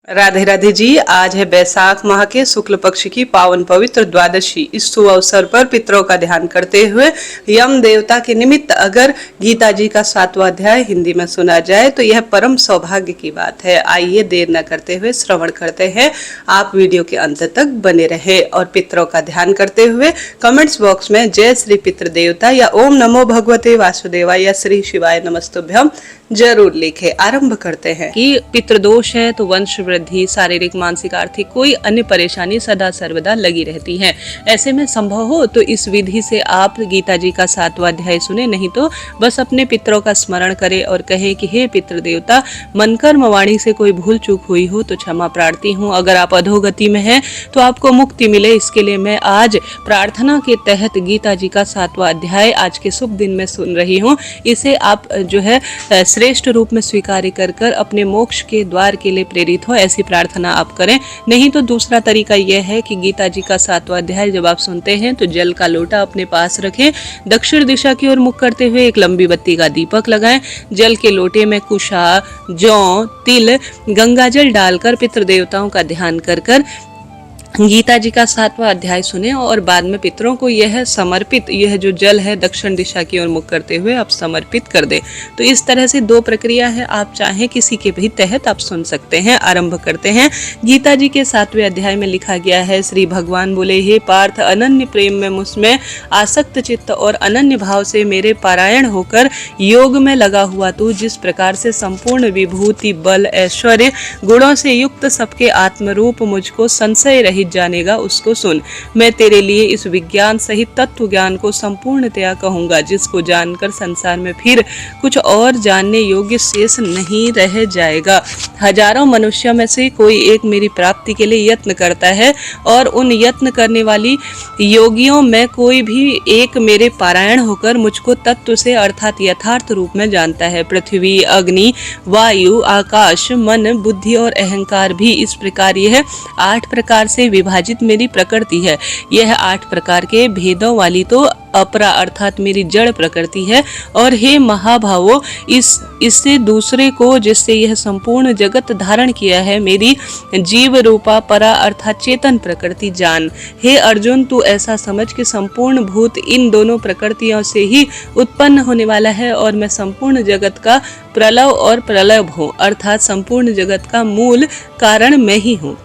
राधे राधे जी। आज है बैसाख माह के शुक्ल पक्ष की पावन पवित्र द्वादशी। इस शुभ अवसर पर पितरों का ध्यान करते हुए यम देवता के निमित्त अगर गीता जी का 7वां अध्याय हिंदी में सुना जाए तो यह परम सौभाग्य की बात है। आइए देर न करते हुए श्रवण करते हैं। आप वीडियो के अंत तक बने रहे और पितरों का ध्यान करते हुए कमेंट्स बॉक्स में जय श्री पितृ देवता या ओम नमो भगवते वासुदेवाय या श्री शिवाय नमस्तुभ्यम जरूर लिखे। आरंभ करते हैं कि पितृदोष है तो वंश वृद्धि, शारीरिक, मानसिक, आर्थिक कोई अन्य परेशानी सदा सर्वदा लगी रहती है। ऐसे में संभव हो तो इस विधि से आप गीता जी का 7वां अध्याय सुने, नहीं तो बस अपने पितरों का स्मरण करें और कहें कि हे पितृ देवता, मन कर्म वाणी से कोई भूल चूक हुई हो तो क्षमा प्रार्थी हूँ। अगर आप अधोगति में हैं तो आपको मुक्ति मिले, इसके लिए मैं आज प्रार्थना के तहत गीता जी का 7वां अध्याय आज के शुभ दिन में सुन रही हूँ। इसे आप जो है श्रेष्ठ रूप में स्वीकार कर अपने मोक्ष के द्वार के लिए प्रेरित हो, ऐसी प्रार्थना आप करें। नहीं तो दूसरा तरीका यह है कि गीता जी का 7वां अध्याय जब आप सुनते हैं तो जल का लोटा अपने पास रखें, दक्षिण दिशा की ओर मुख करते हुए एक लंबी बत्ती का दीपक लगाएं। जल के लोटे में कुशा, जौ, तिल, गंगाजल डालकर पितृ देवताओं का ध्यान कर गीता जी का 7वां अध्याय सुने और बाद में पितरों को यह समर्पित, यह जो जल है दक्षिण दिशा की ओर मुख करते हुए आप समर्पित कर दे। तो इस तरह से दो प्रक्रिया है, आप चाहें किसी के भी तहत आप सुन सकते हैं। आरंभ करते हैं। गीता जी के 7वें अध्याय में लिखा गया है, श्री भगवान बोले, हे पार्थ, अनन्य प्रेम में मुझमें आसक्त चित्त और अनन्य भाव से मेरे पारायण होकर योग में लगा हुआ तू जिस प्रकार से संपूर्ण विभूति, बल, ऐश्वर्य, गुणों से युक्त सबके आत्मरूप मुझको संशय रहित जानेगा, उसको सुन। मैं तेरे लिए इस विज्ञान सहित तत्व ज्ञान को संपूर्णतया कहूंगा, जिसको जानकर संसार में फिर कुछ और जानने योग्य शेष नहीं रह जाएगा। हजारों मनुष्यों में से कोई एक मेरी प्राप्ति के लिए यत्न करता है और उन यत्न करने वाली योगियों में कोई भी एक मेरे पारायण होकर मुझको तत्व से अर्थात यथार्थ रूप में जानता है। पृथ्वी, अग्नि, वायु, आकाश, मन, बुद्धि और अहंकार भी इस प्रकार यह 8 प्रकार से विभाजित मेरी प्रकृति है। यह 8 प्रकार के भेदों वाली तो अपरा अर्थात मेरी जड़ प्रकृति है। और हे महाभावो, इससे दूसरे को जिससे यह संपूर्ण जगत धारण किया है मेरी जीव रूपा परा अर्थात चेतन प्रकृति जान। हे अर्जुन, तू ऐसा समझ कि संपूर्ण भूत इन दोनों प्रकृतियों से ही उत्पन्न होने वाला है और मैं संपूर्ण जगत का प्रलव और प्रलभ हूँ, अर्थात संपूर्ण जगत का मूल कारण मैं ही हूँ।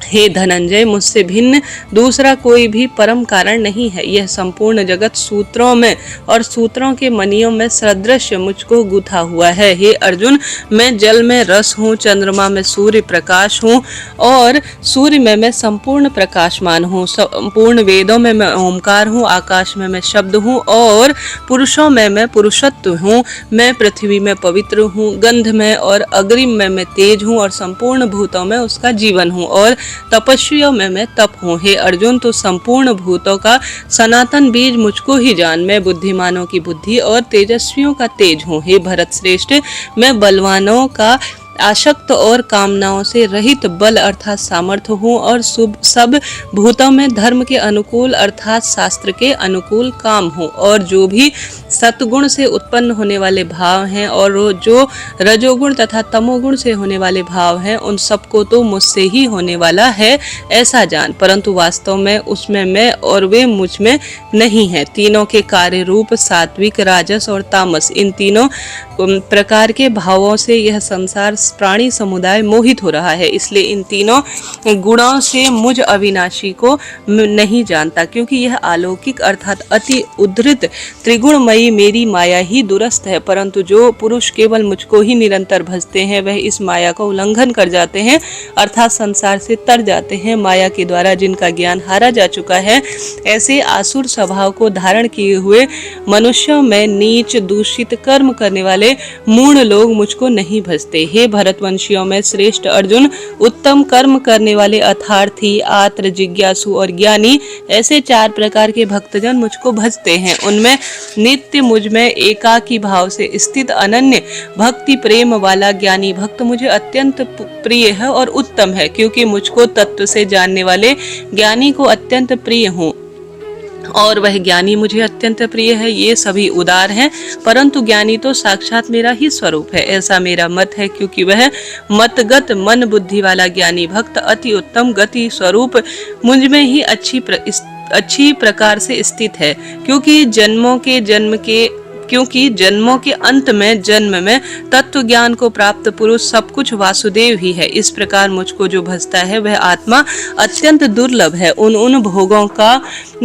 हे धनंजय, मुझसे भिन्न दूसरा कोई भी परम कारण नहीं है। यह संपूर्ण जगत सूत्रों में और सूत्रों के मणियों में सदृश मुझको गुथा हुआ है। हे अर्जुन, मैं जल में रस हूँ, चंद्रमा में सूर्य प्रकाश हूँ और सूर्य में मैं संपूर्ण प्रकाशमान हूँ। संपूर्ण वेदों में मैं ओमकार हूँ, आकाश में मैं शब्द हूँ और पुरुषों में मैं पुरुषत्व हूँ। मैं पृथ्वी में पवित्र हूँ, गंध में और अग्रिम में मैं तेज हूँ और संपूर्ण भूतों में उसका जीवन हूँ और तपस्वियों में मैं तप हूँ। हे अर्जुन, तो संपूर्ण भूतों का सनातन बीज मुझको ही जान। मैं बुद्धिमानों की बुद्धि और तेजस्वियों का तेज हूँ। हे भरत श्रेष्ठ, मैं बलवानों का आशक्त और कामनाओं से रहित बल अर्थात सामर्थ्य हूँ और सब भूतों में धर्म के अनुकूल अर्थात शास्त्र के अनुकूल काम हूँ। और जो भी सतगुण से उत्पन्न होने वाले भाव हैं और जो रजोगुण तथा तमोगुण से होने वाले भाव हैं, उन सबको तो मुझसे ही होने वाला है ऐसा जान, परंतु वास्तव में उसमें मैं और वे मुझ में नहीं है। तीनों के कार्य रूप सात्विक, राजस और तामस, इन तीनों प्रकार के भावों से यह संसार प्राणी समुदाय मोहित हो रहा है। इसलिए इन तीनों गुणों से मुझ अविनाशी को नहीं जानता, क्योंकि यह अलौकिक अर्थात अति उद्धृत त्रिगुणमयी मेरी माया ही दुरस्त है। परंतु जो पुरुष केवल मुझको ही निरंतर भजते हैं वह इस माया का उल्लंघन कर जाते हैं अर्थात संसार से तर जाते हैं। माया के द्वारा जिनका ज्ञान हारा जा चुका है, ऐसे आसुर स्वभाव को धारण किए हुए मनुष्यों में नीच दूषित कर्म करने वाले मूढ़ लोग मुझको नहीं भजते। हे भरतवंशियों में श्रेष्ठ अर्जुन, उत्तम कर्म करने वाले अर्थार्थी, आत्र, जिज्ञासु और ज्ञानी, ऐसे 4 प्रकार के भक्तजन मुझको भजते हैं। उनमें नित्य मुझ में एकाकी भाव से स्थित अनन्य भक्ति प्रेम वाला ज्ञानी भक्त मुझे अत्यंत प्रिय है और उत्तम है, क्योंकि मुझको तत्व से जानने वाले ज्ञानी को अत्यंत प्रिय हूँ और वह ज्ञानी मुझे अत्यंत प्रिय है। ये सभी उदार हैं, परंतु ज्ञानी तो साक्षात मेरा ही स्वरूप है, ऐसा मेरा मत है, क्योंकि वह मतगत मन बुद्धि वाला ज्ञानी भक्त अति उत्तम गति स्वरूप मुझ में ही अच्छी प्रकार से स्थित है। क्योंकि जन्मों के अंत में जन्म में तत्व ज्ञान को प्राप्त पुरुष सब कुछ वासुदेव ही है। इस प्रकार मुझको जो भजता है वह आत्मा अत्यंत दुर्लभ है। उन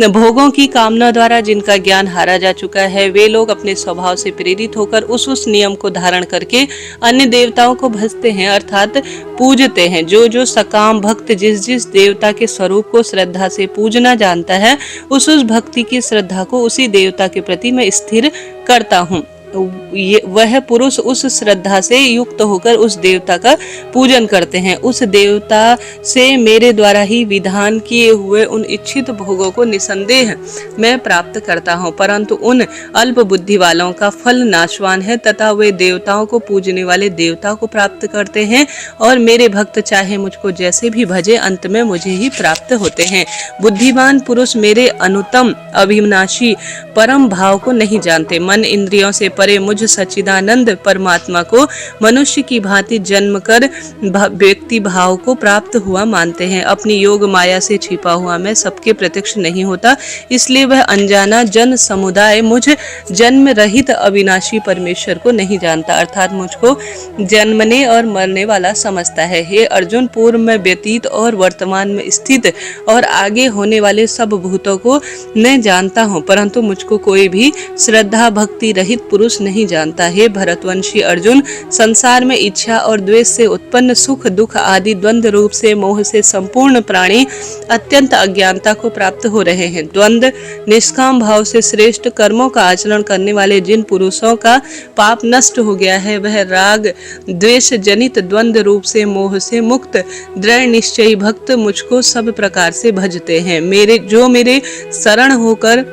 भोगों की कामना द्वारा जिनका ज्ञान हारा जा चुका है, वे लोग अपने स्वभाव से प्रेरित होकर उस नियम को धारण करके अन्य देवताओं को भजते हैं, अर्थात पूजते हैं। जो सकाम भक्त जिस देवता के स्वरूप को श्रद्धा से पूजना जानता है, उस भक्ति की श्रद्धा को उसी देवता के प्रति मैं स्थिर करता हूँ। वह पुरुष उस श्रद्धा से युक्त होकर उस देवता का पूजन करते हैं। उस देवता से मेरे द्वारा ही विधान किए हुए उन इच्छित भोगों को निसंदेह मैं प्राप्त करता हूँ, परंतु उन अल्प बुद्धि वालों का फल नाशवान है तथा वे देवताओं को पूजने वाले देवता को प्राप्त करते हैं, और मेरे भक्त चाहे मुझको जैसे भी भजे अंत में मुझे ही प्राप्त होते हैं। बुद्धिमान पुरुष मेरे अनुत्तम अविनाशी परम भाव को नहीं जानते। मन इंद्रियों से परे मुझ सच्चिदानंद परमात्मा को मनुष्य की भांति जन्म कर व्यक्ति भाव को प्राप्त हुआ मानते हैं। अपनी योग माया से छिपा हुआ मैं सबके प्रत्यक्ष नहीं होता, इसलिए वह अनजाना जन समुदाय मुझ जन्म रहित अविनाशी परमेश्वर को नहीं जानता, अर्थात मुझको जन्मने और मरने वाला समझता है। हे अर्जुन, पूर्व में व्यतीत और वर्तमान में स्थित और आगे होने वाले सब भूतों को मैं जानता हूँ, परंतु मुझको कोई भी श्रद्धा भक्ति रहित पुरुष नहीं जानता। हे भरतवंशी अर्जुन, संसार में इच्छा और द्वेष से उत्पन्न सुख दुख आदि द्वंद्व रूप से मोह से संपूर्ण प्राणी अत्यंत अज्ञानता को प्राप्त हो रहे हैं। द्वंद्व निष्काम भाव से श्रेष्ठ कर्मों का आचरण करने वाले जिन पुरुषों का पाप नष्ट हो गया है, वह राग द्वेष जनित द्वंद्व रूप से मोह से मुक्त दृढ़ निश्चयी भक्त मुझको सब प्रकार से भजते हैं। मेरे शरण होकर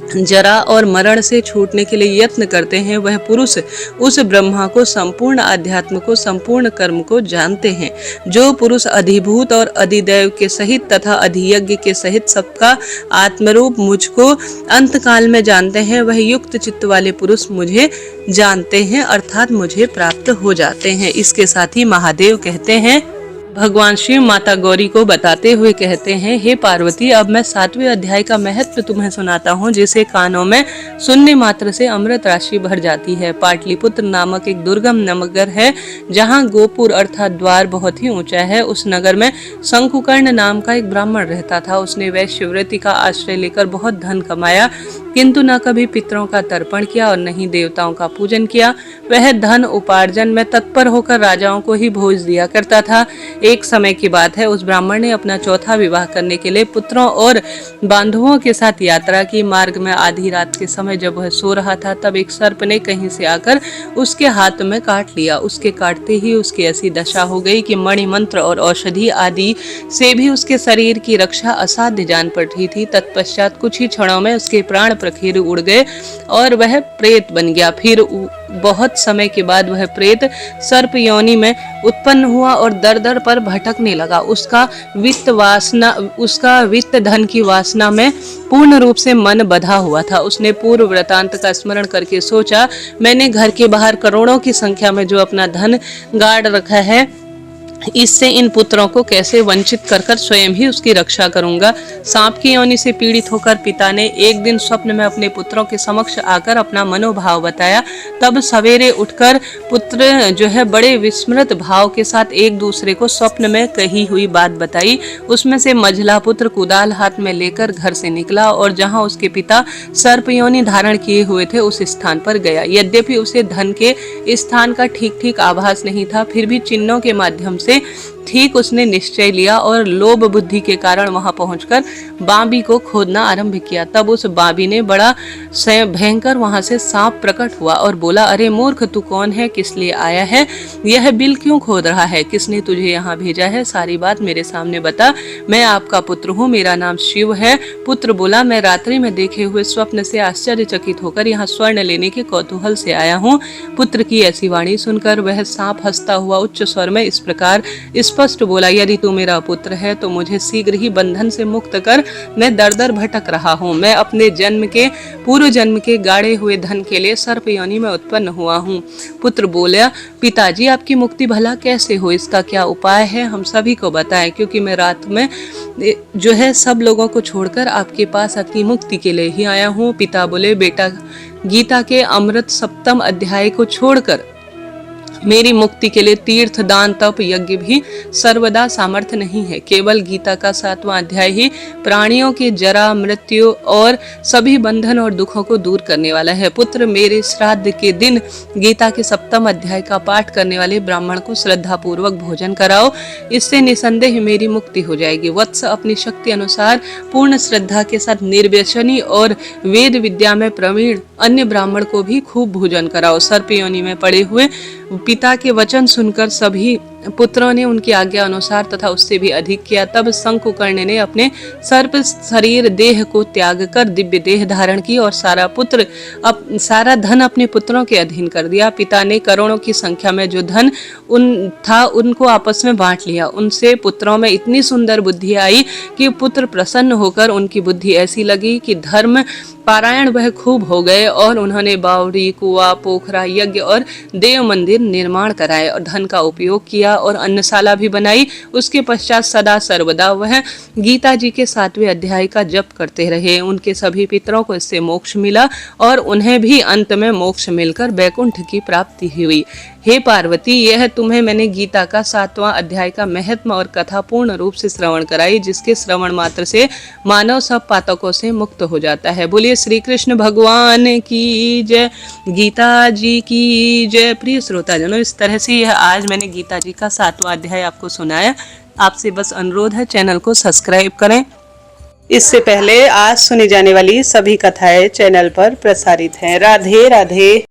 जरा और मरण से छूटने के लिए यत्न करते हैं, वह पुरुष उस ब्रह्मा को, संपूर्ण आध्यात्म को, संपूर्ण कर्म को जानते हैं। जो पुरुष अधिभूत और अधिदैव के सहित तथा अधियज्ञ के सहित सबका आत्मरूप मुझको अंत काल में जानते हैं, वह युक्त चित्त वाले पुरुष मुझे जानते हैं, अर्थात मुझे प्राप्त हो जाते हैं। इसके साथ ही महादेव कहते हैं, भगवान शिव माता गौरी को बताते हुए कहते हैं, हे पार्वती, अब मैं 7वें अध्याय का महत्व तुम्हें सुनाता हूँ, जिसे कानों में सुनने मात्र से अमृत राशि भर जाती है। पाटलिपुत्र नामक एक दुर्गम नगर है, जहाँ गोपुर अर्थात द्वार बहुत ही ऊंचा है। उस नगर में शंकुकर्ण नाम का एक ब्राह्मण रहता था। उसने वैश्यवृत्ति का आश्रय लेकर बहुत धन कमाया, किंतु न कभी पितरों का तर्पण किया और न ही देवताओं का पूजन किया। वह धन उपार्जन में तत्पर होकर राजाओं को ही भोज दिया करता था। एक समय की बात है, उस ब्राह्मण ने अपना चौथा विवाह करने के लिए पुत्रों और बांधवों के साथ यात्रा की। मार्ग में आधी रात के समय जब वह सो रहा था, तब एक सर्प ने कहीं से आकर उसके हाथ में काट लिया। उसके काटते ही उसकी ऐसी दशा हो गई कि मणि मंत्र और औषधि आदि से भी उसके शरीर की रक्षा असाध्य जान पड़ रही थी। तत्पश्चात कुछ ही क्षणों में उसके प्राण प्रखीर उड़ गए और वह प्रेत बन गया। फिर बहुत समय के बाद वह प्रेत सर्प योनि में उत्पन्न हुआ और दर दर पर भटकने लगा। उसका वित्त धन की वासना में पूर्ण रूप से मन बधा हुआ था। उसने पूर्व वृतांत का स्मरण करके सोचा, मैंने घर के बाहर करोड़ों की संख्या में जो अपना धन गाड़ रखा है, इससे इन पुत्रों को कैसे वंचित कर स्वयं ही उसकी रक्षा करूंगा। सांप की योनि से पीड़ित होकर पिता ने एक दिन स्वप्न में अपने पुत्रों के समक्ष आकर अपना मनोभाव बताया। तब सवेरे उठकर पुत्र जो है बड़े विस्मृत भाव के साथ एक दूसरे को स्वप्न में कही हुई बात बताई। उसमें से मझला पुत्र कुदाल हाथ में लेकर घर से निकला और जहां उसके पिता सर्प योनि धारण किए हुए थे, उस स्थान पर गया। यद्यपि उसे धन के स्थान का ठीक आभास नहीं था, फिर भी चिन्हों के माध्यम से ठीक उसने निश्चय लिया और लोभ बुद्धि के कारण वहां पहुंचकर बांबी को खोदना आरंभ किया। तब उस बांबी ने बड़ा भयंकर वहां से सांप प्रकट हुआ और बोला, अरे मूर्ख, तू कौन है, किस लिए आया है, यह बिल क्यों खोद रहा है, किसने तुझे यहाँ भेजा है, सारी बात मेरे सामने बता। मैं आपका पुत्र हूँ, मेरा नाम शिव है। पुत्र बोला, मैं रात्रि में देखे हुए स्वप्न से आश्चर्यचकित होकर यहाँ स्वर्ण लेने के कौतूहल से आया हूँ। पुत्र की ऐसी वाणी सुनकर वह सांप हंसता हुआ उच्च स्वर में इस प्रकार स्पष्ट बोला, यदि तू मेरा पुत्र है तो मुझे शीघ्र ही बंधन से मुक्त कर, मैं दर दर भटक रहा हूँ। मैं अपने पूर्व जन्म के गाड़े हुए धन के लिए सर्प योनि में उत्पन्न हुआ हूँ। पुत्र बोला, पिताजी आपकी मुक्ति भला कैसे हो, इसका क्या उपाय है, हम सभी को बताएं, क्योंकि मैं रात में जो है सब लोगों को छोड़कर आपके पास आपकी मुक्ति के लिए ही आया हूँ। पिता बोले, बेटा, गीता के अमृत सप्तम अध्याय को छोड़कर मेरी मुक्ति के लिए तीर्थ, दान, तप, यज्ञ भी सर्वदा सामर्थ्य नहीं है। केवल गीता का 7वां अध्याय ही प्राणियों के जरा, मृत्यु और सभी बंधन और दुखों को दूर करने वाला है। पुत्र, मेरे श्राद्ध के दिन गीता के 7वें अध्याय का पाठ करने वाले ब्राह्मण को श्रद्धा पूर्वक भोजन कराओ, इससे निसंदेह मेरी मुक्ति हो जाएगी। वत्स, अपनी शक्ति अनुसार पूर्ण श्रद्धा के साथ निर्व्यसनी और वेद विद्या में प्रवीण अन्य ब्राह्मण को भी खूब भोजन कराओ। सर्प योनि में पड़े हुए पिता के वचन सुनकर सभी पुत्रों ने उनकी आज्ञा अनुसार तथा उससे भी अधिक किया। तब शंकुकर्ण ने अपने सर्प शरीर देह को त्याग कर दिव्य देह धारण की और सारा धन अपने पुत्रों के अधीन कर दिया। पिता ने करोड़ों की संख्या में जो धन उनको आपस में बांट लिया। उनसे पुत्रों में इतनी सुंदर बुद्धि आई कि पुत्र प्रसन्न होकर उनकी बुद्धि ऐसी लगी कि धर्म पारायण वह खूब हो गए और उन्होंने बावड़ी, कुआं, पोखरा, यज्ञ और देव मंदिर निर्माण कराए और धन का उपयोग किया और अन्नशाला भी बनाई। उसके पश्चात सदा सर्वदा वह गीता जी के 7वें अध्याय का जप करते रहे। उनके सभी पितरों को इससे मोक्ष मिला और उन्हें भी अंत में मोक्ष मिलकर वैकुंठ की प्राप्ति हुई। हे पार्वती, यह तुम्हें मैंने गीता का 7वां अध्याय का महत्व और कथा पूर्ण रूप से श्रवण कराई, जिसके श्रवण मात्र से मानव सब पातकों से मुक्त हो जाता है। बोलिए श्री कृष्ण भगवान की जय, गीता जी की जय। प्रिय श्रोताजनों, इस तरह से यह आज मैंने गीता जी का 7वां अध्याय आपको सुनाया। आपसे बस अनुरोध है, चैनल को सब्सक्राइब करें। इससे पहले आज सुनी जाने वाली सभी कथाएं चैनल पर प्रसारित हैं। राधे राधे।